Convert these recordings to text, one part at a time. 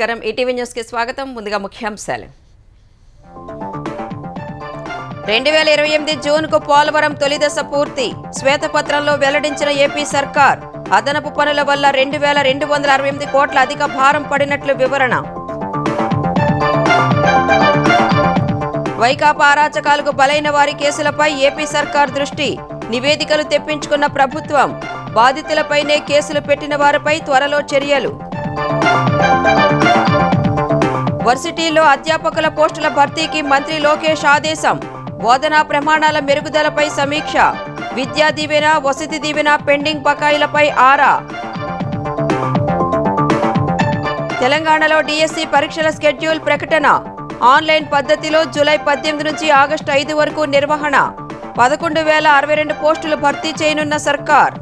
నమస్కారం. ETV news కి స్వాగతం. ముందుగా ముఖ్యాంశాలు. 2028 జూన్కు పోలవరం తొలి దశ పూర్తి. శ్వేతపత్రంలో వెల్లడించిన ఏపీ సర్కార్. అదనపు పనుల వల్ల 2268 కోట్ల అధిక భారం పడినట్లు వివరణ. వైకాపా అరాచకాలకు బలైన వారి కేసులపై ఏపీ సర్కార్ దృష్టి. నివేదికలు తెప్పించుకున్న ప్రభుత్వం. బాధితులపైనే కేసులు పెట్టిన వారిపై త్వరలో చర్యలు. వర్సిటీల్లో అధ్యాపకుల పోస్టుల భర్తీకి మంత్రి లోకేష్ ఆదేశం. బోధనా ప్రమాణాల మెరుగుదలపై సమీక్ష. విద్యా దీవెన, వసతి దీవెన పెండింగ్ బకాయిలపై ఆరా. తెలంగాణలో డిఎస్సి పరీక్షల షెడ్యూల్ ప్రకటన. ఆన్లైన్ పద్ధతిలో జూలై 18 నుంచి ఆగస్టు 5 వరకు నిర్వహణ. 11,062 పోస్టులు భర్తీ చేయనున్న సర్కార్.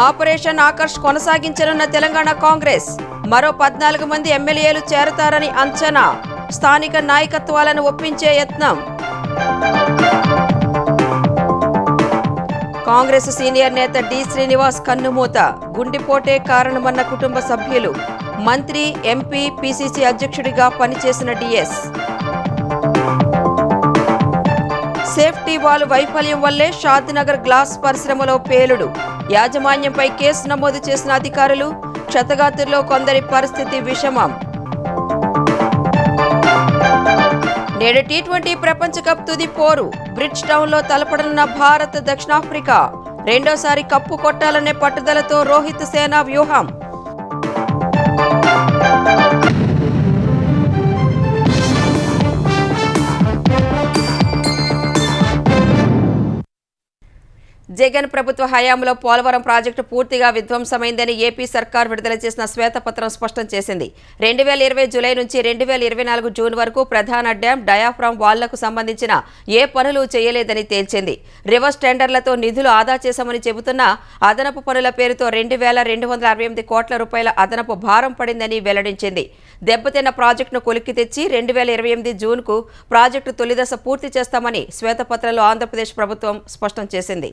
ఆపరేషన్ ఆకర్ష్ కొనసాగించనున్న తెలంగాణ కాంగ్రెస్. మరో 14 మంది ఎమ్మెల్యేలు చేరతారని అంచనా. స్థానిక నాయకత్వాలను ఒప్పించే యత్నం. కాంగ్రెస్ సీనియర్ నేత డి శ్రీనివాస్ కన్నుమూత. గుండెపోటే కారణమన్న కుటుంబ సభ్యులు. మంత్రి, ఎంపీ, పిసిసి అధ్యక్షుడిగా పనిచేసిన డిఎస్. సేఫ్టీ వాల్ వైఫల్యం వల్లే షాద్నగర్ గ్లాస్ పరిశ్రమలో పేలుడు. యాజమాన్యంపై కేసు నమోదు చేసిన అధికారులు. క్షతగాతుల్లో కొందరి పరిస్థితి విషమం. నేడు టీ20 ప్రపంచ కప్ తుది పోరు. బ్రిడ్జ్ టౌన్లో తలపడనున్న భారత్, దక్షిణాఫ్రికా. రెండోసారి కప్పు కొట్టాలనే పట్టుదలతో రోహిత్ సేన వ్యూహం. జగన్ ప్రభుత్వ హయాంలో పోలవరం ప్రాజెక్టు పూర్తిగా విధ్వంసమైందని ఏపీ సర్కార్ విడుదల చేసిన శ్వేతపత్రం స్పష్టం చేసింది. 2020 జూలై నుంచి 2024 జూన్ వరకు ప్రధాన డ్యాం, డయాఫ్రామ్ వాళ్లకు సంబంధించిన ఏ పనులు చేయలేదని తేల్చింది. రివర్స్ టెండర్లతో నిధులు ఆదా చేశామని చెబుతున్నా అదనపు పనుల పేరుతో 2,268 కోట్ల రూపాయల అదనపు భారం పడిందని వెల్లడించింది. దెబ్బతిన్న ప్రాజెక్టును కొలిక్కి తెచ్చి 2028 జూన్కు ప్రాజెక్టు తొలిదశ పూర్తి చేస్తామని శ్వేతపత్రంలో ఆంధ్రప్రదేశ్ ప్రభుత్వం స్పష్టం చేసింది.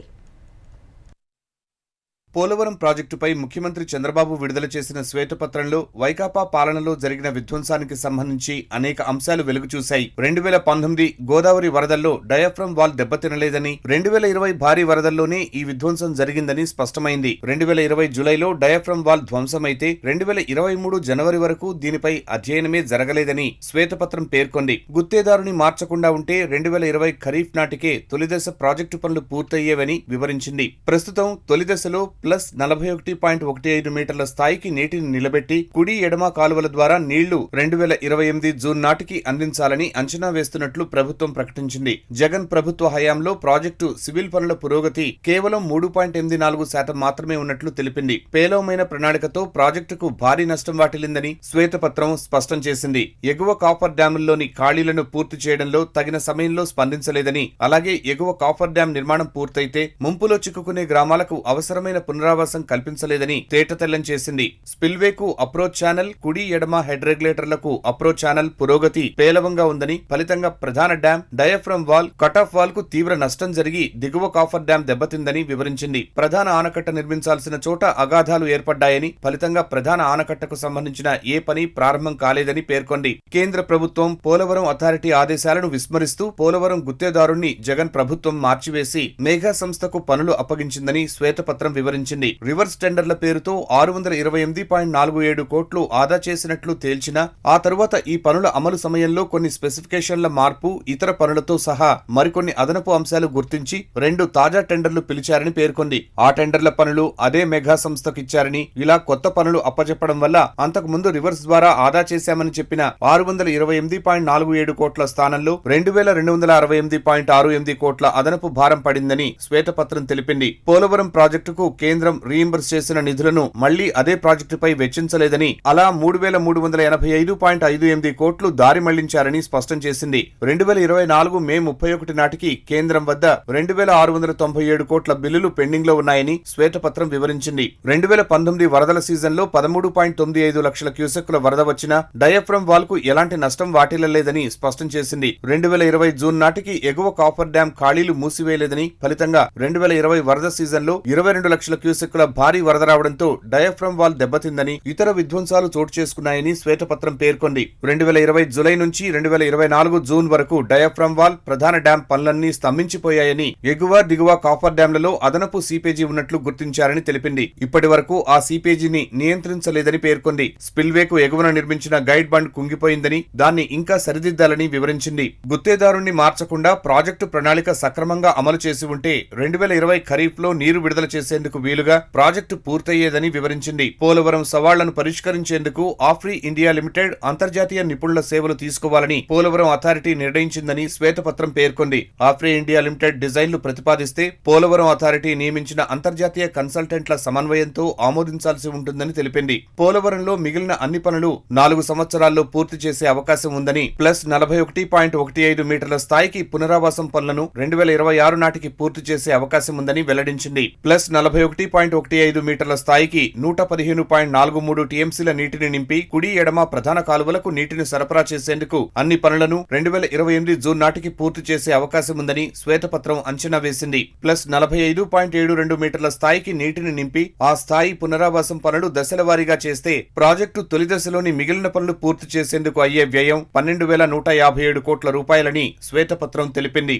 పోలవరం ప్రాజెక్టుపై ముఖ్యమంత్రి చంద్రబాబు విడుదల చేసిన శ్వేతపత్రంలో వైకాపా పాలనలో జరిగిన విధ్వంసానికి సంబంధించి అనేక అంశాలు వెలుగుచూశాయి. 2019 గోదావరి వరదల్లో డయాఫ్రమ్ వాల్ దెబ్బతినలేదని, 2020 భారీ వరదల్లోనే ఈ విధ్వంసం జరిగిందని స్పష్టమైంది. 2020 జూలైలో డయాఫ్రమ్ వాల్ ధ్వంసమైతే 2023 జనవరి వరకు దీనిపై అధ్యయనమే జరగలేదని శ్వేతపత్రం పేర్కొంది. గుత్తేదారుని మార్చకుండా ఉంటే 2020 ఖరీఫ్ నాటికే తొలిదశ ప్రాజెక్టు పనులు పూర్తయ్యేవని వివరించింది. ప్రస్తుతం తొలిదశలో ప్లస్ 41.15 మీటర్ల స్థాయికి నీటిని నిలబెట్టి కుడి ఎడమ కాలువల ద్వారా నీళ్లు 2028 జూన్ నాటికి అందించాలని అంచనా వేస్తున్నట్లు ప్రభుత్వం ప్రకటించింది. జగన్ ప్రభుత్వ హయాంలో ప్రాజెక్టు సివిల్ పనుల పురోగతి కేవలం 3.84% మాత్రమే ఉన్నట్లు తెలిపింది. పేలవమైన ప్రణాళికతో ప్రాజెక్టుకు భారీ నష్టం వాటిల్లిందని శ్వేతపత్రం స్పష్టం చేసింది. ఎగువ కాఫర్ డ్యాంలలో ఖాళీలను పూర్తి చేయడంలో తగిన సమయంలో స్పందించలేదని, అలాగే ఎగువ కాఫర్ డ్యాం నిర్మాణం పూర్తయితే ముంపులో చిక్కుకునే గ్రామాలకు అవసరమైన పునరావాసం కల్పించలేదని తేటతెల్లం చేసింది. స్పిల్వేకు అప్రోచ్ ఛానల్, కుడి ఎడమ హెడ్ రెగ్యులేటర్లకు అప్రోచ్ ఛానల్ పురోగతి పేలవంగా ఉందని, ఫలితంగా ప్రధాన dam, diaphragm wall, cutoff wall కు తీవ్ర నష్టం జరిగి దిగువ కాఫర్ డ్యాం దెబ్బతిందని వివరించింది. ప్రధాన ఆనకట్ట నిర్మించాల్సిన చోట అగాధాలు ఏర్పడ్డాయని, ఫలితంగా ప్రధాన ఆనకట్టకు సంబంధించిన ఏ పని ప్రారంభం కాలేదని పేర్కొంది. కేంద్ర ప్రభుత్వం పోలవరం అథారిటీ ఆదేశాలను విస్మరిస్తూ పోలవరం గుత్తేదారుణ్ణి జగన్ ప్రభుత్వం మార్చివేసి మేఘా సంస్థకు పనులు అప్పగించిందని శ్వేతపత్రం వివరించింది. రివర్స్ టెండర్ల పేరుతో 628.47 కోట్లు ఆదా చేసినట్లు తేల్చినా ఆ తరువాత ఈ పనుల అమలు సమయంలో కొన్ని స్పెసిఫికేషన్ల మార్పు, ఇతర పనులతో సహా మరికొన్ని అదనపు అంశాలు గుర్తించి 2 తాజా టెండర్లు పిలిచారని పేర్కొంది. ఆ టెండర్ల పనులు అదే మెగా సంస్థకు ఇచ్చారని, ఇలా కొత్త పనులు అప్పచెప్పడం వల్ల అంతకు ముందు రివర్స్ ద్వారా ఆదా చేశామని చెప్పిన 628.47 కోట్ల స్థానంలో 2,268.68 కోట్ల అదనపు భారం పడిందని శ్వేతపత్రం తెలిపింది. పోలవరం ప్రాజెక్టుకు కేంద్రం రీయింబర్స్ చేసిన నిధులను మళ్లీ అదే ప్రాజెక్టుపై వెచ్చించలేదని, అలా 3,385.58 కోట్లు దారి మళ్లించారని స్పష్టం చేసింది. 2024 మే 31 నాటికి కేంద్రం వద్ద 2,697 కోట్ల బిల్లులు పెండింగ్ లో ఉన్నాయని శ్వేతపత్రం వివరించింది. 2019 వరదల సీజన్లో 13.95 లక్షల క్యూసెక్కుల వరద వచ్చినా డయాఫ్రమ్ వాల్ కు ఎలాంటి నష్టం వాటిల్లలేదని స్పష్టం చేసింది. 2020 జూన్ నాటికి ఎగువ కాఫర్ డ్యాం ఖాళీలు మూసివేయలేదని, ఫలితంగా 2020 వరద సీజన్లో 22 లక్షల క్యూసెక్కుల భారీ వరద రావడంతో డయాఫ్రమ్ వాల్ దెబ్బతిందని, ఇతర విధ్వంసాలు చోటు చేసుకున్నాయని శ్వేతపత్రం పేర్కొంది. 2020 జూలై నుంచి 2024 జూన్ వరకు డయాఫ్రమ్ వాల్, ప్రధాన డ్యాం పనులన్నీ స్తంభించిపోయాయని, ఎగువ దిగువ కాఫర్ డ్యాంలలో అదనపు సీపేజీ ఉన్నట్లు గుర్తించారని తెలిపింది. ఇప్పటి వరకు ఆ సీపేజీని నియంత్రించలేదని పేర్కొంది. స్పిల్వేకు ఎగువన నిర్మించిన గైడ్ బండ్ కుంగిపోయిందని, దాన్ని ఇంకా సరిదిద్దాలని వివరించింది. గుత్తేదారుణ్ణి మార్చకుండా ప్రాజెక్టు ప్రణాళిక సక్రమంగా అమలు చేసి ఉంటే 2020 ఖరీఫ్ లో నీరు విడుదల చేసేందుకు వీలుగా ప్రాజెక్టు పూర్తయ్యేదని వివరించింది. పోలవరం సవాళ్లను పరిష్కరించేందుకు ఆఫ్రీ ఇండియా లిమిటెడ్ అంతర్జాతీయ నిపుణుల సేవలు తీసుకోవాలని పోలవరం అథారిటీ నిర్ణయించిందని శ్వేతపత్రం పేర్కొంది. ఆఫ్రీ ఇండియా లిమిటెడ్ డిజైన్లు ప్రతిపాదిస్తే పోలవరం అథారిటీ నియమించిన అంతర్జాతీయ కన్సల్టెంట్ల సమన్వయంతో ఆమోదించాల్సి ఉంటుందని తెలిపింది. పోలవరంలో మిగిలిన అన్ని పనులు 4 సంవత్సరాల్లో పూర్తి చేసే అవకాశం ఉందని, ప్లస్ 41.15 మీటర్ల స్థాయికి పునరావాసం పనులను 2026 నాటికి పూర్తి చేసే అవకాశం ఉందని వెల్లడించింది. ప్లస్ 41.15 మీటర్ల స్థాయికి 115.43 టీఎంసీల నీటిని నింపి కుడి ఎడమ ప్రధాన కాలువలకు నీటిని సరఫరా చేసేందుకు అన్ని పనులను 2028 జూన్ నాటికి పూర్తి చేసే అవకాశం ఉందని శ్వేతపత్రం అంచనా వేసింది. ప్లస్ 45.72 మీటర్ల స్థాయికి నీటిని నింపి ఆ స్థాయి పునరావాసం పనులు దశల వారీగా చేస్తే ప్రాజెక్టు తొలి దశలోని మిగిలిన పనులు పూర్తి చేసేందుకు అయ్యే వ్యయం 12,157 కోట్ల రూపాయలని శ్వేతపత్రం తెలిపింది.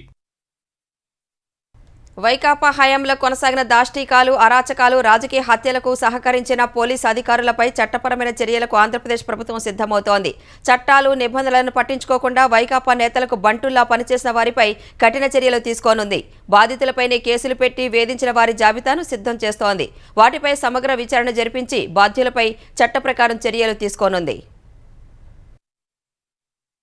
వైకాపా హయాంలో కొనసాగిన దాష్టీకాలు, అరాచకాలు, రాజకీయ హత్యలకు సహకరించిన పోలీసు అధికారులపై చట్టపరమైన చర్యలకు ఆంధ్రప్రదేశ్ ప్రభుత్వం సిద్ధమవుతోంది. చట్టాలు, నిబంధనలను పట్టించుకోకుండా వైకాపా నేతలకు బంటుల్లా పనిచేసిన వారిపై కఠిన చర్యలు తీసుకోనుంది. బాధితులపైనే కేసులు పెట్టి వేధించిన వారి జాబితాను సిద్ధం చేస్తోంది. వాటిపై సమగ్ర విచారణ జరిపించి బాధ్యులపై చట్ట ప్రకారం చర్యలు తీసుకోనుంది.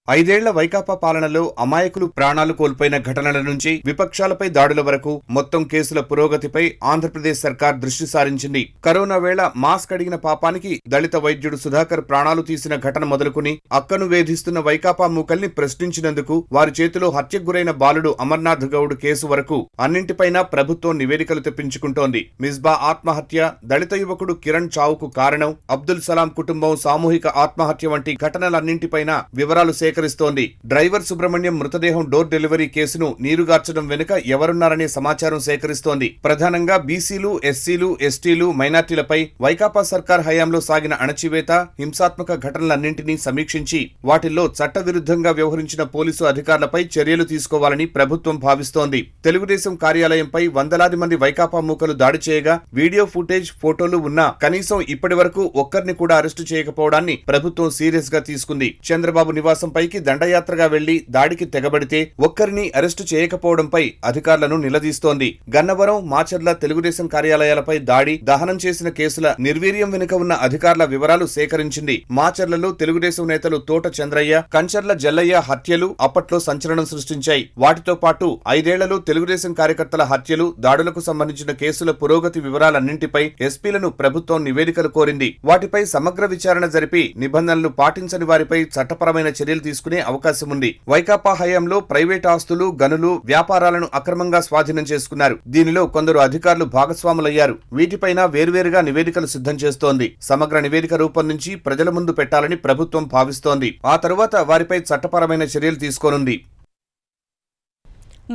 5 ఏళ్ల వైకాపా పాలనలో అమాయకులు ప్రాణాలు కోల్పోయిన ఘటనల నుంచి విపక్షాలపై దాడుల వరకు మొత్తం కేసుల పురోగతిపై ఆంధ్రప్రదేశ్ సర్కార్ దృష్టి సారించింది. కరోనా వేళ మాస్క్ అడిగిన పాపానికి దళిత వైద్యుడు సుధాకర్ ప్రాణాలు తీసిన ఘటన మొదలుకుని అక్కను వేధిస్తున్న వైకాపా మూకల్ని ప్రశ్నించినందుకు వారి చేతిలో హత్యకు గురైన బాలుడు అమర్నాథ్ గౌడ్ కేసు వరకు అన్నింటిపైనా ప్రభుత్వం నివేదికలు తెప్పించుకుంటోంది. మిస్బా ఆత్మహత్య, దళిత యువకుడు కిరణ్ చావుకు కారణం, అబ్దుల్ సలాం కుటుంబం సామూహిక ఆత్మహత్య వంటి ఘటనలన్నింటిపైన వివరాలు సేకరిస్తోంది. డ్రైవర్ సుబ్రహ్మణ్యం మృతదేహం డోర్ డెలివరీ కేసును నీరుగార్చడం వెనుక ఎవరున్నారనే సమాచారం సేకరిస్తోంది. ప్రధానంగా బీసీలు, ఎస్సీలు, ఎస్టీలు, మైనార్టీలపై వైకాపా సర్కార్ హయాంలో సాగిన అణచివేత, హింసాత్మక ఘటనలన్నింటినీ సమీక్షించి వాటిల్లో చట్టవిరుద్ధంగా వ్యవహరించిన పోలీసు అధికారులపై చర్యలు తీసుకోవాలని ప్రభుత్వం భావిస్తోంది. తెలుగుదేశం కార్యాలయంపై వందలాది మంది వైకాపా మూకలు దాడి చేయగా వీడియో ఫుటేజ్, ఫోటోలు ఉన్నా కనీసం ఇప్పటి వరకు ఒక్కరిని కూడా అరెస్టు చేయకపోవడాన్ని ప్రభుత్వం సీరియస్ గా తీసుకుంది. చంద్రబాబు నివాసంపై దండయాత్రగా వెళ్లి దాడికి తెగబడితే ఒక్కరిని అరెస్టు చేయకపోవడంపై అధికారులను నిలదీస్తోంది. గన్నవరం, మాచర్ల తెలుగుదేశం కార్యాలయాలపై దాడి, దహనం చేసిన కేసుల నిర్వీర్యం వెనుక ఉన్న అధికారుల వివరాలు సేకరించింది. మాచర్లలో తెలుగుదేశం నేతలు తోట చంద్రయ్య, కంచర్ల జల్లయ్య హత్యలు అప్పట్లో సంచలనం సృష్టించాయి. వాటితో పాటు 5 ఏళ్లలో తెలుగుదేశం కార్యకర్తల హత్యలు, దాడులకు సంబంధించిన కేసుల పురోగతి వివరాలన్నింటిపై ఎస్పీలను ప్రభుత్వం నివేదికలు కోరింది. వాటిపై సమగ్ర విచారణ జరిపి నిబంధనలు పాటించని వారిపై చట్టపరమైన చర్యలు తీసుకునే అవకాశం ఉంది. వైకాపా హయాంలో ప్రైవేట్ ఆస్తులు, గనులు, వ్యాపారాలను అక్రమంగా స్వాధీనం చేసుకున్నారు. దీనిలో కొందరు అధికారులు భాగస్వాములయ్యారు. వీటిపైన వేర్వేరుగా నివేదికలు సిద్ధం చేస్తోంది. సమగ్ర నివేదిక రూపొందించి ప్రజల ముందు పెట్టాలని ప్రభుత్వం భావిస్తోంది. ఆ తరువాత వారిపై చట్టపరమైన చర్యలు తీసుకోనుంది.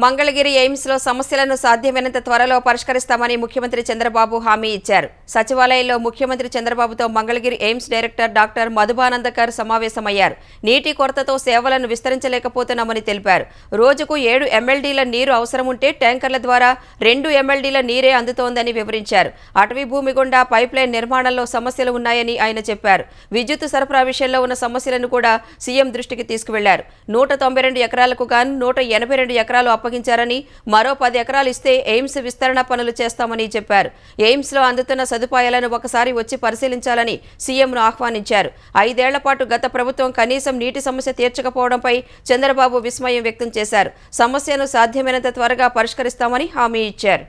మంగళగిరి ఎయిమ్స్లో సమస్యలను సాధ్యమైనంత త్వరలో పరిష్కరిస్తామని ముఖ్యమంత్రి చంద్రబాబు హామీ ఇచ్చారు. సచివాలయంలో ముఖ్యమంత్రి చంద్రబాబుతో మంగళగిరి ఎయిమ్స్ డైరెక్టర్ డాక్టర్ మధుబానందకర్ సమావేశమయ్యారు. నీటి కొరతతో సేవలను విస్తరించలేకపోతున్నామని తెలిపారు. రోజుకు 7 MLDల నీరు అవసరం ఉంటే ట్యాంకర్ల ద్వారా 2 MLDల నీరే అందుతోందని వివరించారు. అటవీ భూమి గుండా పైప్లైన్ నిర్మాణంలో సమస్యలు ఉన్నాయని ఆయన చెప్పారు. విద్యుత్ సరఫరా విషయంలో ఉన్న సమస్యలను కూడా సీఎం దృష్టికి తీసుకువెళ్లారు. 192 ఎకరాలకు గాను 182 ఎకరాలు అప్పగించారని, మరో 10 ఎకరాలు ఇస్తే ఎయిమ్స్ విస్తరణ పనులు చేస్తామని చెప్పారు. ఎయిమ్స్లో అందుతున్న సదుపాయాలను ఒకసారి వచ్చి పరిశీలించాలని సీఎంను ఆహ్వానించారు. 5 ఏళ్ల పాటు గత ప్రభుత్వం కనీసం నీటి సమస్య తీర్చకపోవడంపై చంద్రబాబు విస్మయం వ్యక్తం చేశారు. సమస్యను సాధ్యమైనంత త్వరగా పరిష్కరిస్తామని హామీ ఇచ్చారు.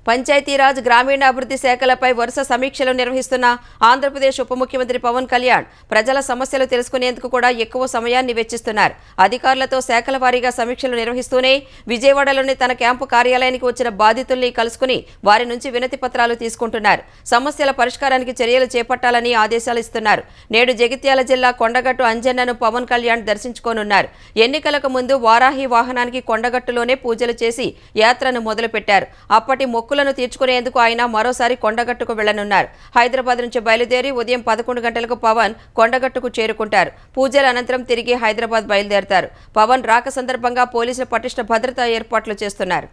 పంచాయతీరాజ్, గ్రామీణాభివృద్ధి శాఖలపై వరుస సమీక్షలు నిర్వహిస్తున్న ఆంధ్రప్రదేశ్ ఉప ముఖ్యమంత్రి పవన్ కళ్యాణ్ ప్రజల సమస్యలు తెలుసుకునేందుకు కూడా ఎక్కువ సమయాన్ని వెచ్చిస్తున్నారు. అధికారులతో శాఖల వారీగా సమీక్షలు నిర్వహిస్తూనే విజయవాడలోని తన క్యాంపు కార్యాలయానికి వచ్చిన బాధితుల్ని కలుసుకుని వారి నుంచి వినతి పత్రాలు తీసుకుంటున్నారు. సమస్యల పరిష్కారానికి చర్యలు చేపట్టాలని ఆదేశాలు ఇస్తున్నారు. నేడు జగిత్యాల జిల్లా కొండగట్టు అంజన్నను పవన్ కళ్యాణ్ దర్శించుకోనున్నారు. ఎన్నికలకు ముందు వారాహి వాహనానికి కొండగట్టులోనే పూజలు చేసి యాత్రను మొదలుపెట్టారు. అప్పటి మొక్కులు మొక్కులను తీర్చుకునేందుకు ఆయన మరోసారి కొండగట్టుకు వెళ్లనున్నారు. హైదరాబాద్ నుంచి బయలుదేరి ఉదయం 11 గంటలకు పవన్ కొండగట్టుకు చేరుకుంటారు. పూజల అనంతరం తిరిగి హైదరాబాద్ బయలుదేరతారు. పవన్ రాక సందర్భంగా పోలీసులు పటిష్ట భద్రతా ఏర్పాట్లు చేస్తున్నారు.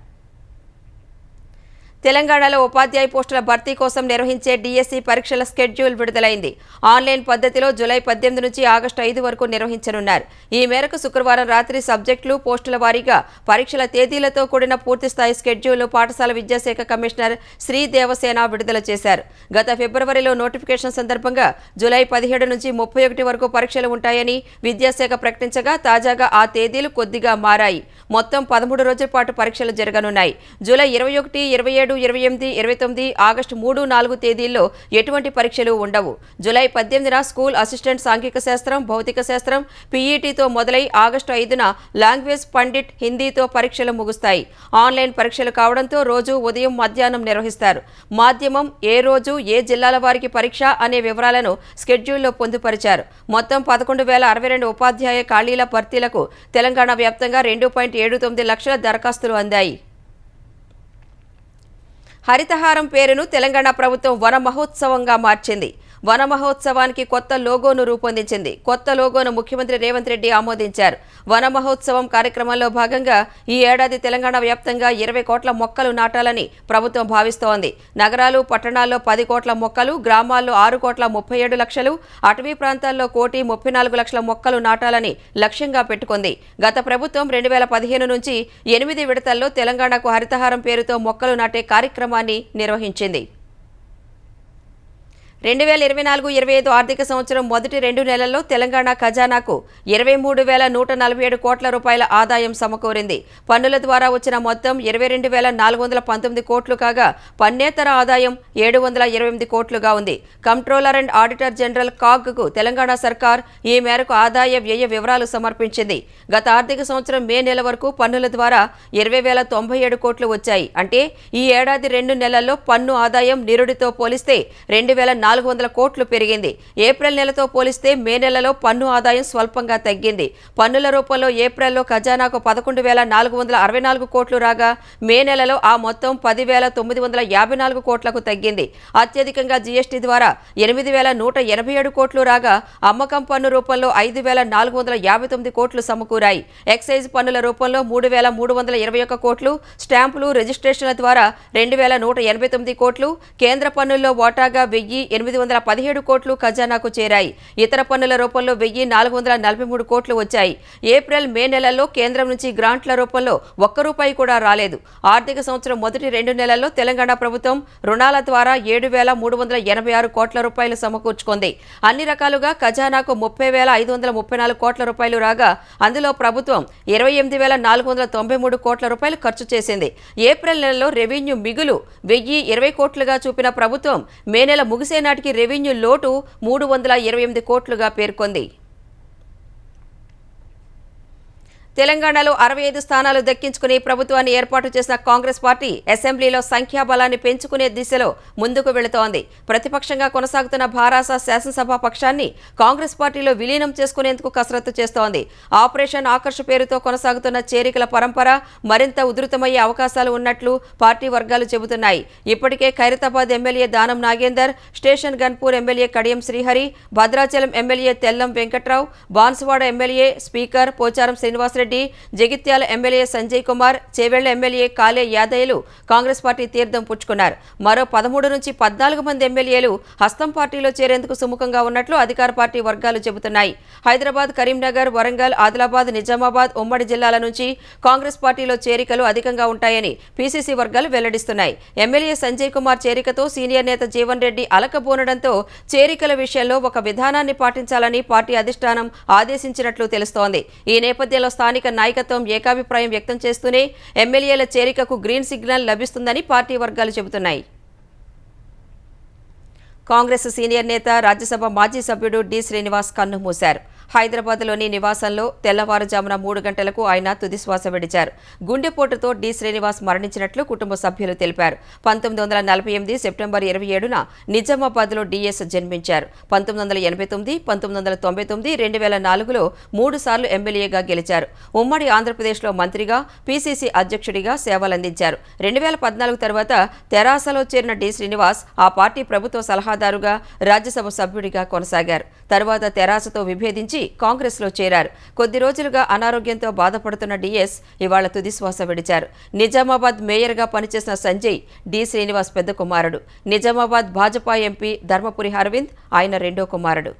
తెలంగాణలో ఉపాధ్యాయ పోస్టుల భర్తీ కోసం నిర్వహించే డిఎస్సి పరీక్షల స్కెడ్యూల్ విడుదలైంది. ఆన్లైన్ పద్ధతిలో జూలై 18 నుంచి ఆగస్టు 5 వరకు నిర్వహించనున్నారు. ఈ మేరకు శుక్రవారం రాత్రి సబ్జెక్టులు, పోస్టుల వారీగా పరీక్షల తేదీలతో కూడిన పూర్తిస్థాయి స్కెడ్యూల్ను పాఠశాల విద్యాశాఖ కమిషనర్ శ్రీ దేవసేన విడుదల చేశారు. గత ఫిబ్రవరిలో నోటిఫికేషన్ సందర్భంగా జూలై 17 నుంచి 31 వరకు పరీక్షలు ఉంటాయని విద్యాశాఖ ప్రకటించగా తాజాగా ఆ తేదీలు కొద్దిగా మారాయి. మొత్తం 13 రోజుల పాటు పరీక్షలు జరగనున్నాయి. జూలై 21, 27, 28, 29, ఆగస్టు 3, 4 తేదీల్లో ఎటువంటి పరీక్షలు ఉండవు. జూలై 18న స్కూల్ అసిస్టెంట్ సాంఘిక శాస్త్రం, భౌతిక శాస్త్రం, పీఈటీతో మొదలై ఆగస్టు 5న లాంగ్వేజ్ పండిట్, హిందీతో పరీక్షలు ముగుస్తాయి. ఆన్లైన్ పరీక్షలు కావడంతో రోజు ఉదయం, మధ్యాహ్నం నిర్వహిస్తారు. మాధ్యమం ఏ రోజు ఏ జిల్లాల వారికి పరీక్ష అనే వివరాలను స్కెడ్యూల్లో పొందుపరిచారు. మొత్తం 11,062 ఉపాధ్యాయ ఖాళీల భర్తీలకు తెలంగాణ వ్యాప్తంగా 2.79 లక్షల దరఖాస్తులు అందాయి. హరితహారం పేరును తెలంగాణ ప్రభుత్వం వన మహోత్సవంగా మార్చింది. వన మహోత్సవానికి కొత్త లోగోను రూపొందించింది. కొత్త లోగోను ముఖ్యమంత్రి రేవంత్ రెడ్డి ఆమోదించారు. వన మహోత్సవం కార్యక్రమంలో భాగంగా ఈ ఏడాది తెలంగాణ వ్యాప్తంగా 20 కోట్ల మొక్కలు నాటాలని ప్రభుత్వం భావిస్తోంది. నగరాలు, పట్టణాల్లో 10 కోట్ల మొక్కలు, గ్రామాల్లో 6 కోట్ల 37 లక్షలు, అటవీ ప్రాంతాల్లో 1,34 లక్షల మొక్కలు నాటాలని లక్ష్యంగా పెట్టుకుంది. గత ప్రభుత్వం 2015 నుంచి 8 విడతల్లో తెలంగాణకు హరితహారం పేరుతో మొక్కలు నాటే కార్యక్రమాన్ని నిర్వహించింది. 2024-25 ఆర్థిక సంవత్సరం మొదటి 2 నెలల్లో తెలంగాణ ఖజానాకు 23,147 కోట్ల రూపాయల ఆదాయం సమకూరింది. పన్నుల ద్వారా వచ్చిన మొత్తం 22,419 కోట్లు కాగా పన్నేతర ఆదాయం 728 కోట్లుగా ఉంది. కంప్ట్రోలర్ అండ్ ఆడిటర్ జనరల్ కాగ్కు తెలంగాణ సర్కార్ ఈ మేరకు ఆదాయ వ్యయ వివరాలు సమర్పించింది. గత ఆర్థిక సంవత్సరం మే నెల వరకు పన్నుల ద్వారా 20,097 కోట్లు వచ్చాయి. అంటే ఈ ఏడాది 2 నెలల్లో పన్ను ఆదాయం నిరుడితో పోలిస్తే 2,400 కోట్లు పెరిగింది. ఏప్రిల్ నెలతో పోలిస్తే మే నెలలో పన్ను ఆదాయం స్వల్పంగా తగ్గింది. పన్నుల రూపంలో ఏప్రిల్లో ఖజానాకు 11,464 కోట్లు రాగా మే నెలలో ఆ మొత్తం 10,954 కోట్లకు తగ్గింది. అత్యధికంగా జీఎస్టీ ద్వారా 8,187 కోట్లు రాగా అమ్మకం పన్ను రూపంలో 5,459 కోట్లు సమకూరాయి. ఎక్సైజ్ పన్నుల రూపంలో 3,321 కోట్లు, స్టాంపులు, రిజిస్ట్రేషన్ల ద్వారా 2,189 కోట్లు, కేంద్ర పన్నుల్లో వాటాగా 1,817 కోట్లు ఖజానాకు చేరాయి. ఇతర పన్నుల రూపంలో 1,443 కోట్లు వచ్చాయి. ఏప్రిల్, మే నెలల్లో కేంద్రం నుంచి గ్రాంట్ల రూపంలో ₹1 కూడా రాలేదు. ఆర్థిక సంవత్సరం మొదటి 2 నెలల్లో తెలంగాణ ప్రభుత్వం రుణాల ద్వారా 7,386 కోట్ల రూపాయలు సమకూర్చుకుంది. అన్ని రకాలుగా ఖజానాకు 30,534 కోట్ల రూపాయలు రాగా అందులో ప్రభుత్వం 28,493 కోట్ల రూపాయలు ఖర్చు చేసింది. ఏప్రిల్ నెలలో రెవెన్యూ మిగులు 1,020 కోట్లుగా చూపిన ప్రభుత్వం మే నెల ముగిసే నాటికి రెవెన్యూ లోటు 328 కోట్లుగా పేర్కొంది. తెలంగాణలో 65 స్థానాలు దక్కించుకుని ప్రభుత్వాన్ని ఏర్పాటు చేసిన కాంగ్రెస్ పార్టీ అసెంబ్లీలో సంఖ్యాబలాన్ని పెంచుకునే దిశలో ముందుకు వెళుతోంది. ప్రతిపక్షంగా కొనసాగుతున్న భారాస శాసనసభ పక్షాన్ని కాంగ్రెస్ పార్టీలో విలీనం చేసుకునేందుకు కసరత్తు చేస్తోంది. ఆపరేషన్ ఆకర్ష్ పేరుతో కొనసాగుతున్న చేరికల పరంపర మరింత ఉధృతమయ్యే అవకాశాలు ఉన్నట్లు పార్టీ వర్గాలు చెబుతున్నాయి. ఇప్పటికే Khairatabad MLA Danam Nagender, station Ghanpur MLA Kadiyam Srihari, Bhadrachalam MLA Tellam Venkatrao, Banswada MLA speaker Pocharam Srinivasa Reddy, Jagtial MLA Sanjay Kumar, Chevella MLA Kale యాదయ్యలు కాంగ్రెస్ పార్టీ తీర్థం పుచ్చుకున్నారు. మరో 13 నుంచి 14 మంది ఎమ్మెల్యేలు హస్తం పార్టీలో చేరేందుకు సుముఖంగా ఉన్నట్లు అధికార పార్టీ వర్గాలు చెబుతున్నాయి. హైదరాబాద్, కరీంనగర్, వరంగల్, ఆదిలాబాద్, నిజామాబాద్ ఉమ్మడి జిల్లాల నుంచి కాంగ్రెస్ పార్టీలో చేరికలు అధికంగా ఉంటాయని పీసీసీ వర్గాలు వెల్లడిస్తున్నాయి. ఎమ్మెల్యే సంజయ్ కుమార్ చేరికతో సీనియర్ నేత జీవన్ రెడ్డి అలకబోనడంతో చేరికల విషయంలో ఒక విధానాన్ని పాటించాలని పార్టీ అధిష్టానం ఆదేశించినట్లు తెలుస్తోంది. ఈ నేపథ్యంలో స్థానిక నాయకత్వం ఏకాభిప్రాయం వ్యక్తం చేస్తూనే ఎమ్మెల్యేల చేరికకు గ్రీన్ సిగ్నల్ లభిస్తుందని పార్టీ వర్గాలు చెబుతున్నాయి. కాంగ్రెస్ సీనియర్ నేత, రాజ్యసభ మాజీ సభ్యుడు డి శ్రీనివాస్ కన్నుమూశారు. హైదరాబాద్లోని నివాసంలో తెల్లవారుజామున 3 గంటలకు ఆయన తుదిశ్వాస విడిచారు. గుండెపోటుతో డి. శ్రీనివాస్ మరణించినట్లు కుటుంబ సభ్యులు తెలిపారు. 1948 సెప్టెంబర్ 27న నిజామాబాద్లో డిఎస్ జన్మించారు. 1989, 1999, 2004లో 3 సార్లు ఎమ్మెల్యేగా గెలిచారు. ఉమ్మడి ఆంధ్రప్రదేశ్లో మంత్రిగా, పీసీసీ అధ్యక్షుడిగా సేవలందించారు. 2014 తర్వాత తెరాసలో చేరిన డి. శ్రీనివాస్ ఆ పార్టీ ప్రభుత్వ సలహాదారుగా, రాజ్యసభ సభ్యుడిగా కొనసాగారు. తర్వాత తెరాసతో విభేదించి కాంగ్రెస్లో చేరారు. కొద్ది రోజులుగా అనారోగ్యంతో బాధపడుతున్న డిఎస్ ఇవాళ తుదిశ్వాస విడిచారు. నిజామాబాద్ మేయర్గా పనిచేసిన సంజయ్ డి. శ్రీనివాస్ పెద్ద కుమారుడు. నిజామాబాద్ భాజపా ఎంపీ ధర్మపురి అరవింద్ ఆయన రెండో కుమారుడు.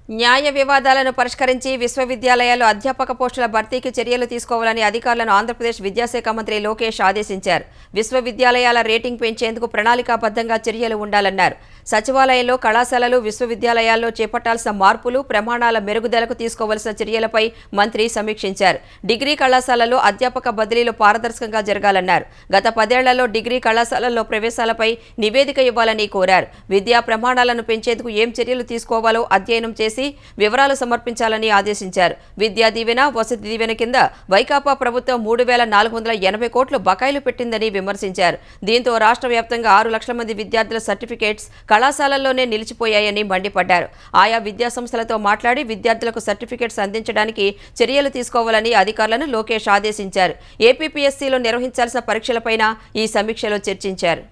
న్యాయ వివాదాలను పరిష్కరించి విశ్వవిద్యాలయాల్లో అధ్యాపక పోస్టుల భర్తీకి చర్యలు తీసుకోవాలని అధికారులను ఆంధ్రప్రదేశ్ విద్యాశాఖ మంత్రి లోకేష్ ఆదేశించారు. విశ్వవిద్యాలయాల రేటింగ్ పెంచేందుకు ప్రణాళికాబద్ధంగా చర్యలు ఉండాలన్నారు. సచివాలయంలో, కళాశాలలు, విశ్వవిద్యాలయాల్లో చేపట్టాల్సిన మార్పులు, ప్రమాణాల మెరుగుదలకు తీసుకోవాల్సిన చర్యలపై మంత్రి సమీక్షించారు. డిగ్రీ కళాశాలల్లో అధ్యాపక బదిలీలు పారదర్శకంగా జరగాలన్నారు. గత 10 ఏళ్లలో డిగ్రీ కళాశాలల్లో ప్రవేశాలపై నివేదిక ఇవ్వాలని కోరారు. విద్యా ప్రమాణాలను పెంచేందుకు ఏం చర్యలు తీసుకోవాలో అధ్యయనం చేసి వివరాలు సమర్పించాలని ఆదేశించారు. విద్యా దీవెన, వసతి దీవెన కింద వైకాపా ప్రభుత్వం 3,480 కోట్లు బకాయిలు పెట్టిందని విమర్శించారు. దీంతో రాష్ట్ర వ్యాప్తంగా 6 లక్షల మంది విద్యార్థుల సర్టిఫికేట్స్ కళాశాలల్లోనే నిలిచిపోయాయని మండిపడ్డారు. ఆయా విద్యాసంస్థలతో మాట్లాడి విద్యార్థులకు సర్టిఫికేట్స్ అందించడానికి చర్యలు తీసుకోవాలని అధికారులను లోకేష్ ఆదేశించారు. ఏపీపీఎస్సీలో నిర్వహించాల్సిన పరీక్షలపైన ఈ సమీక్షలో చర్చించారు.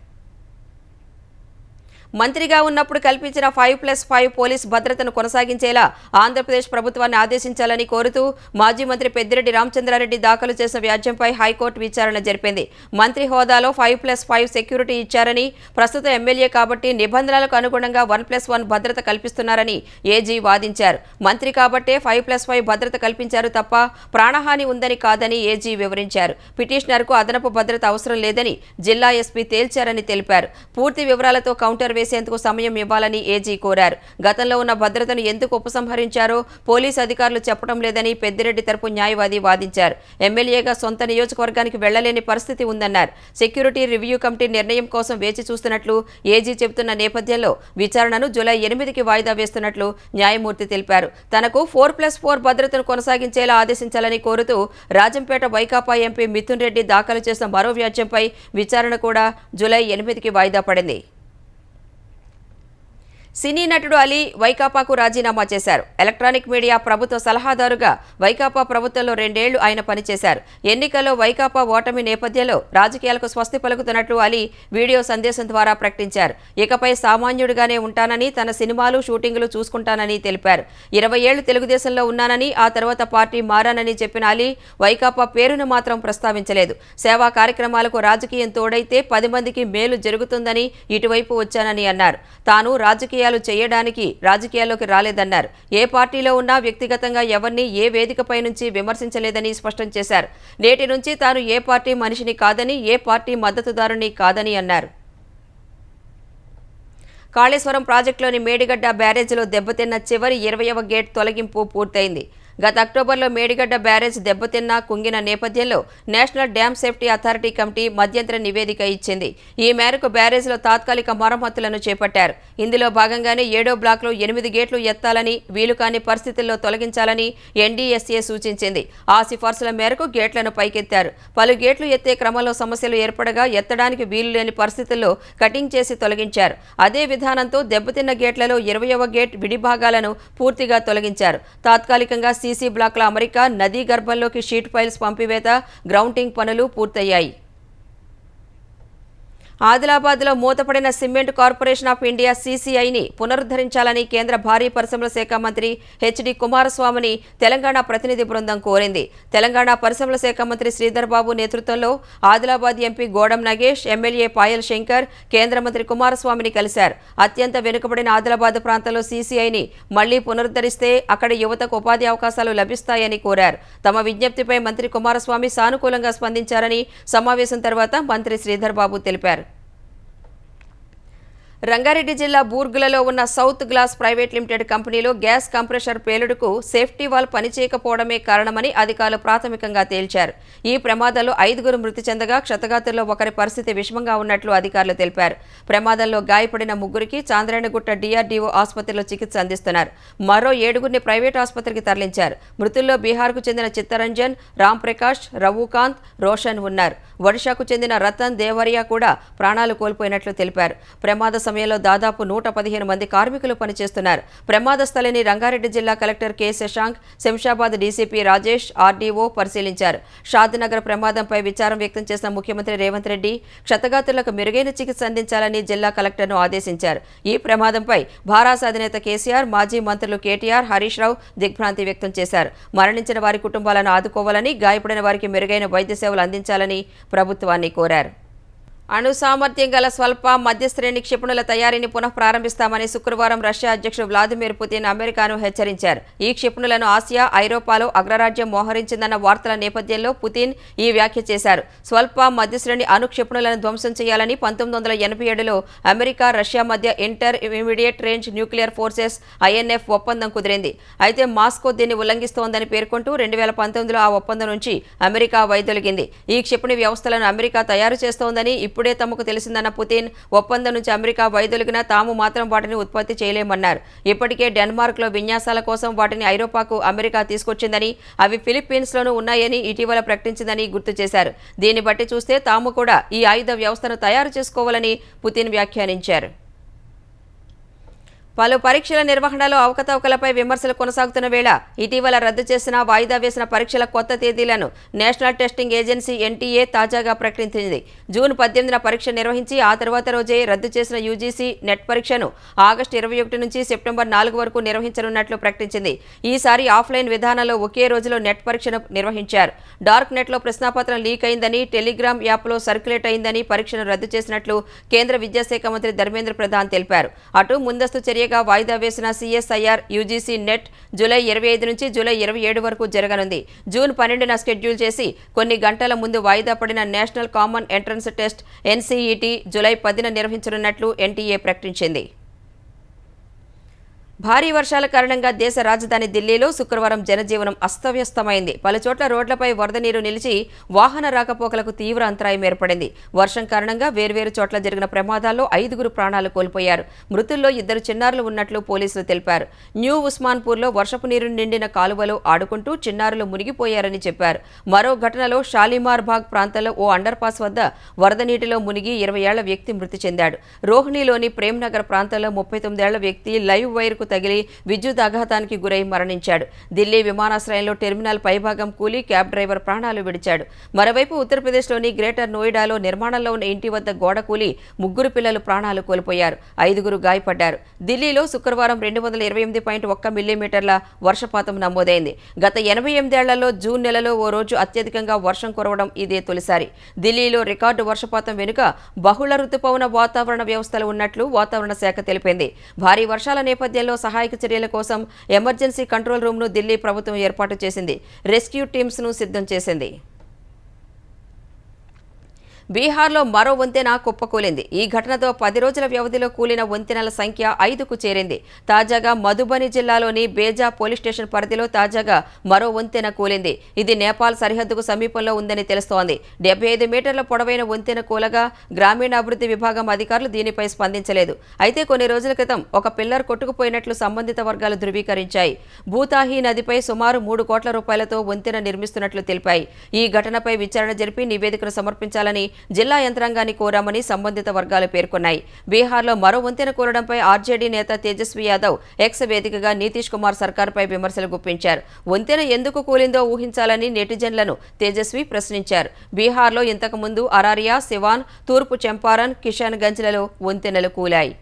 మంత్రిగా ఉన్నప్పుడు కల్పించిన 5+5 పోలీస్ భద్రతను కొనసాగించేలా ఆంధ్రప్రదేశ్ ప్రభుత్వాన్ని ఆదేశించాలని కోరుతూ మాజీ మంత్రి పెద్దిరెడ్డి రామచంద్రారెడ్డి దాఖలు చేసిన వ్యాజ్యంపై హైకోర్టు విచారణ జరిపింది. మంత్రి హోదాలో 5+5 సెక్యూరిటీ ఇచ్చారని, ప్రస్తుత ఎమ్మెల్యే కాబట్టి నిబంధనలకు అనుగుణంగా 1+1 భద్రత కల్పిస్తున్నారని ఏజీ వాదించారు. మంత్రి కాబట్టే 5+5 భద్రత కల్పించారు తప్ప ప్రాణహాని ఉందని కాదని ఏజీ వివరించారు. పిటిషనర్కు అదనపు భద్రత అవసరం లేదని జిల్లా ఎస్పీ తేల్చారని తెలిపారు. పూర్తి వివరాలతో కౌంటర్ వేసేందుకు సమయం ఇవ్వాలని ఏజీ కోరారు. గతంలో ఉన్న భద్రతను ఎందుకు ఉపసంహరించారో పోలీసు అధికారులు చెప్పడం లేదని పెద్దిరెడ్డి తరపు న్యాయవాది వాదించారు. ఎమ్మెల్యేగా సొంత నియోజకవర్గానికి వెళ్లలేని పరిస్థితి ఉందన్నారు. సెక్యూరిటీ రివ్యూ కమిటీ నిర్ణయం కోసం వేచి చూస్తున్నట్లు ఏజీ చెబుతున్న నేపథ్యంలో విచారణను జూలై 8కి వాయిదా వేస్తున్నట్లు న్యాయమూర్తి తెలిపారు. తనకు 4+4 భద్రతను కొనసాగించేలా ఆదేశించాలని కోరుతూ రాజంపేట వైకాపా ఎంపీ మిథున్ రెడ్డి దాఖలు చేసిన మరో వ్యాజ్యంపై విచారణ కూడా జూలై 8కి వాయిదా పడింది. సినీ నటుడు అలీ వైకాపాకు రాజీనామా చేశారు. ఎలక్ట్రానిక్ మీడియా ప్రభుత్వ సలహాదారుగా వైకాపా ప్రభుత్వంలో 2 ఏళ్లు ఆయన పనిచేశారు. ఎన్నికల్లో వైకాపా ఓటమి నేపథ్యంలో రాజకీయాలకు స్వస్తి పలుకుతున్నట్లు అలీ వీడియో సందేశం ద్వారా ప్రకటించారు. ఇకపై సామాన్యుడిగానే ఉంటానని, తన సినిమాలు, షూటింగులు చూసుకుంటానని తెలిపారు. 20 ఏళ్లు తెలుగుదేశంలో ఉన్నానని, ఆ తర్వాత పార్టీ మారానని చెప్పిన అలీ వైకాపా పేరును మాత్రం ప్రస్తావించలేదు. సేవా కార్యక్రమాలకు రాజకీయం తోడైతే 10 మందికి మేలు జరుగుతుందని ఇటువైపు వచ్చానని అన్నారు. తాను చేయడానికి రాజకీయాల్లోకి రాలేదన్నారు. ఏ పార్టీలో ఉన్నా వ్యక్తిగతంగా ఎవరిని ఏ వేదికపై నుంచి విమర్శించలేదని స్పష్టం చేశారు. నేటి నుంచి తాను ఏ పార్టీ మనిషిని కాదని, ఏ పార్టీ మద్దతుదారుని కాదని అన్నారు. కాళేశ్వరం ప్రాజెక్టులోని మేడిగడ్డ బ్యారేజీలో దెబ్బతిన్న చివరి 20వ గేట్ తొలగింపు పూర్తయింది. గత అక్టోబర్లో మేడిగడ్డ బ్యారేజ్ దెబ్బతిన్న కుంగిన నేపథ్యంలో national dam safety authority committee మధ్యంతర నివేదిక ఇచ్చింది. ఈ మేరకు బ్యారేజ్లో తాత్కాలిక మరమ్మతులను చేపట్టారు. ఇందులో భాగంగానే 7వ బ్లాక్లో 8 గేట్లు ఎత్తాలని, వీలుకాని పరిస్థితుల్లో తొలగించాలని ఎన్డీఎస్ఏ సూచించింది. ఆ సిఫార్సుల మేరకు గేట్లను పైకెత్తారు. పలు గేట్లు ఎత్తే క్రమంలో సమస్యలు ఏర్పడగా ఎత్తడానికి వీలు లేని పరిస్థితుల్లో కటింగ్ చేసి తొలగించారు. అదే విధానంతో దెబ్బతిన్న గేట్లలో 20వ గేట్ విడిభాగాలను పూర్తిగా తొలగించారు. తాత్కాలికంగా సీసీ బ్లాక్ల అమరిక, నదీ గర్భంలోకి షీట్ పైల్స్ పంపివేత, గ్రౌంటింగ్ పనులు పూర్తయ్యాయి. ఆదిలాబాద్లో మూతపడిన సిమెంట్ కార్పొరేషన్ ఆఫ్ ఇండియా సీసీఐని పునరుద్ధరించాలని కేంద్ర భారీ పరిశ్రమల శాఖ మంత్రి హెచ్డి కుమారస్వామిని తెలంగాణ ప్రతినిధి బృందం కోరింది. తెలంగాణ పరిశ్రమల శాఖ మంత్రి శ్రీధర్ బాబు నేతృత్వంలో ఆదిలాబాద్ ఎంపీ గోడం నగేష్, ఎమ్మెల్యే పాయల్ శంకర్ కేంద్ర మంత్రి కుమారస్వామిని కలిశారు. అత్యంత వెనుకబడిన ఆదిలాబాద్ ప్రాంతంలో సీసీఐని మళ్లీ పునరుద్ధరిస్తే అక్కడి యువతకు ఉపాధి అవకాశాలు లభిస్తాయని కోరారు. తమ విజ్ఞప్తిపై మంత్రి కుమారస్వామి సానుకూలంగా స్పందించారని సమావేశం తర్వాత మంత్రి శ్రీధర్ బాబు తెలిపారు. రంగారెడ్డి జిల్లా బూర్గులలో ఉన్న సౌత్ గ్లాస్ ప్రైవేట్ లిమిటెడ్ కంపెనీలో గ్యాస్ కంప్రెషర్ పేలుడుకు సేఫ్టీ వాల్ పనిచేయకపోవడమే కారణమని అధికారులు ప్రాథమికంగా తేల్చారు. ఈ ప్రమాదంలో 5గురు మృతి చెందగా క్షతగాతుల్లో ఒకరి పరిస్థితి విషమంగా ఉన్నట్లు అధికారులు తెలిపారు. ప్రమాదంలో గాయపడిన 3గురికి చాంద్రాయణగుట్ట DRDO ఆసుపత్రిలో చికిత్స అందిస్తున్నారు. మరో 7గురిని ప్రైవేట్ ఆసుపత్రికి తరలించారు. మృతుల్లో బీహార్కు చెందిన చిత్తరంజన్, రామ్ ప్రకాష్, రఘుకాంత్, రోషన్ ఉన్నారు. ఒడిశాకు చెందిన రతన్ దేవరియా కూడా ప్రాణాలు కోల్పోయినట్లు తెలిపారు. ప్రమాద సమయంలో దాదాపు 115 మంది కార్మికులు పనిచేస్తున్నారు. ప్రమాద స్థలిని రంగారెడ్డి జిల్లా collector K Shashank, Shamshabad DCP Rajesh, RDO పరిశీలించారు. షాద్నగర్ ప్రమాదంపై విచారం వ్యక్తం చేసిన ముఖ్యమంత్రి రేవంత్ రెడ్డి క్షతగాతులకు మెరుగైన చికిత్స అందించాలని జిల్లా కలెక్టర్ను ఆదేశించారు. ఈ ప్రమాదంపై భారాస అధినేత కేసీఆర్, మాజీ మంత్రులు కేటీఆర్, హరీష్ రావు దిగ్భ్రాంతి వ్యక్తం చేశారు. మరణించిన వారి కుటుంబాలను ఆదుకోవాలని, గాయపడిన వారికి మెరుగైన వైద్య సేవలు అందించాలని ప్రభుత్వాన్ని కోరారు. అణు సామర్థ్యం గల స్వల్ప మధ్యశ్రేణి క్షిపణుల తయారీని పునః ప్రారంభిస్తామని శుక్రవారం రష్యా అధ్యక్షుడు వ్లాదిమిర్ పుతిన్ అమెరికాను హెచ్చరించారు. ఈ క్షిపణులను ఆసియా, ఐరోపాలో అగ్రరాజ్యం మోహరించిందన్న వార్తల నేపథ్యంలో పుతిన్ ఈ వ్యాఖ్య చేశారు. స్వల్ప మధ్యశ్రేణి అణు క్షిపణులను ధ్వంసం చేయాలని 1987లో అమెరికా, రష్యా మధ్య intermediate range nuclear forces INF ఒప్పందం కుదిరింది. అయితే మాస్కో దీన్ని ఉల్లంఘిస్తోందని పేర్కొంటూ 2019లో ఆ ఒప్పందం నుంచి అమెరికా వైదొలిగింది. ఈ క్షిపణి వ్యవస్థలను అమెరికా తయారు చేస్తోందని ఇప్పుడే తమకు తెలిసిందన్న పుతిన్ ఒప్పందం నుంచి అమెరికా వైదొలిగినా తాము మాత్రం వాటిని ఉత్పత్తి చేయలేమన్నారు. ఇప్పటికే డెన్మార్క్లో విన్యాసాల కోసం వాటిని ఐరోపాకు అమెరికా తీసుకొచ్చిందని, అవి ఫిలిప్పీన్స్లోనూ ఉన్నాయని ఇటీవల ప్రకటించిందని గుర్తు చేశారు. దీన్ని బట్టి చూస్తే తాము కూడా ఈ ఆయుధ వ్యవస్థను తయారు చేసుకోవాలని పుతిన్ వ్యాఖ్యానించారు. పలు పరీక్షల నిర్వహణలో అవకతవకలపై విమర్శలు కొనసాగుతున్న వేళ ఇటీవల రద్దు చేసిన, వాయిదా వేసిన పరీక్షల కొత్త తేదీలను నేషనల్ టెస్టింగ్ ఏజెన్సీ NTA తాజాగా ప్రకటించింది. జూన్ 18న పరీక్ష నిర్వహించి ఆ తర్వాత రోజే రద్దు చేసిన UGC నెట్ పరీక్షను ఆగస్టు 21 నుంచి సెప్టెంబర్ 4 వరకు నిర్వహించనున్నట్లు ప్రకటించింది. ఈసారి ఆఫ్లైన్ విధానంలో ఒకే రోజులో నెట్ పరీక్షను నిర్వహించారు. డార్క్ నెట్లో ప్రశ్నాపత్రం లీక్ అయిందని, టెలిగ్రామ్ యాప్లో సర్క్యులేట్ అయిందని పరీక్షను రద్దు చేసినట్లు కేంద్ర విద్యాశాఖ మంత్రి ధర్మేంద్ర ప్రధాన్ తెలిపారు. అటు ముందస్తు చర్య వాయిదా వేసిన CSIR UGC నెట్ జూలై 25 నుంచి జూలై 27 వరకు జరగనుంది. జూన్ 12న షెడ్యూల్ చేసి కొన్ని గంటల ముందు వాయిదా పడిన national common entrance test NCET July 10న నిర్వహించనున్నట్లు NTA ప్రకటించింది. భారీ వర్షాల కారణంగా దేశ రాజధాని ఢిల్లీలో శుక్రవారం జనజీవనం అస్తవ్యస్తమైంది. పలుచోట్ల రోడ్లపై వరద నీరు నిలిచి వాహన రాకపోకలకు తీవ్ర అంతరాయం ఏర్పడింది. వర్షం కారణంగా వేర్వేరు చోట్ల జరిగిన ప్రమాదాల్లో 5గురు ప్రాణాలు కోల్పోయారు. మృతుల్లో 2 చిన్నారులు ఉన్నట్లు పోలీసులు తెలిపారు. న్యూ ఉస్మాన్పూర్లో వర్షపు నీరు నిండిన కాలువలో ఆడుకుంటూ చిన్నారులు మునిగిపోయారని చెప్పారు. మరో ఘటనలో షాలిమార్ బాగ్ ప్రాంతంలో ఓ అండర్ పాస్ వద్ద వరద నీటిలో మునిగి 20 ఏళ్ల వ్యక్తి మృతి చెందాడు. రోహిణిలోని ప్రేమ్నగర్ ప్రాంతంలో 39 ఏళ్ల వ్యక్తి లైవ్ వైర్కు తగిలి విద్యుత్ ఆఘాతానికి గురై మరణించాడు. ఢిల్లీ విమానాశ్రయంలో టెర్మినల్ పైభాగం కూలి క్యాబ్ డ్రైవర్ ప్రాణాలు విడిచాడు. మరోవైపు ఉత్తరప్రదేశ్లోని గ్రేటర్ నోయిడాలో నిర్మాణంలో ఉన్న ఇంటి వద్ద గోడ కూలి 3 పిల్లలు ప్రాణాలు కోల్పోయారు. 5గురు గాయపడ్డారు. ఢిల్లీలో శుక్రవారం 228.1 మిల్లీమీటర్ల వర్షపాతం నమోదైంది. గత 88 ఏళ్లలో జూన్ నెలలో ఓ రోజు అత్యధికంగా వర్షం కురవడం ఇదే తొలిసారి. ఢిల్లీలో రికార్డు వర్షపాతం వెనుక బహుళ రుతుపవన వాతావరణ వ్యవస్థలు ఉన్నట్లు వాతావరణ శాఖ తెలిపింది. భారీ వర్షాల నేపథ్యంలో సహాయక చర్యల కోసం ఎమర్జెన్సీ కంట్రోల్ రూమ్ను ఢిల్లీ ప్రభుత్వం ఏర్పాటు చేసింది. రెస్క్యూ టీమ్స్ను సిద్ధం చేసింది. బీహార్లో మరో వంతెన కుప్పకూలింది. ఈ ఘటనతో 10 రోజుల వ్యవధిలో కూలిన వంతెనల సంఖ్య 5కు చేరింది. తాజాగా మధుబని జిల్లాలోని బేజా పోలీస్ స్టేషన్ పరిధిలో తాజాగా మరో వంతెన కూలింది. ఇది నేపాల్ సరిహద్దుకు సమీపంలో ఉందని తెలుస్తోంది. 75 మీటర్ల పొడవైన వంతెన కూలగా గ్రామీణాభివృద్ధి విభాగం అధికారులు దీనిపై స్పందించలేదు. అయితే కొన్ని రోజుల క్రితం ఒక పిల్లర్ కొట్టుకుపోయినట్లు సంబంధిత వర్గాలు ధృవీకరించాయి. భూతాహి నదిపై సుమారు 3 కోట్ల రూపాయలతో వంతెన నిర్మిస్తున్నట్లు తెలిపాయి. ఈ ఘటనపై విచారణ జరిపి నివేదికను సమర్పించాలని జిల్లా యంత్రాంగాన్ని కోరామని సంబంధిత వర్గాలు పేర్కొన్నాయి. బీహార్లో మరో వంతెన కూలడంపై RJD నేత తేజస్వి యాదవ్ X వేదికగా నితీష్ కుమార్ సర్కార్పై విమర్శలు గుప్పించారు. వంతెన ఎందుకు కూలిందో ఊహించాలని నెటిజన్లను తేజస్వి ప్రశ్నించారు. బీహార్లో ఇంతకుముందు అరారియా, సివాన్, తూర్పు చంపారన్, కిషాన్గంజ్లలో వంతెనలు కూలాయి.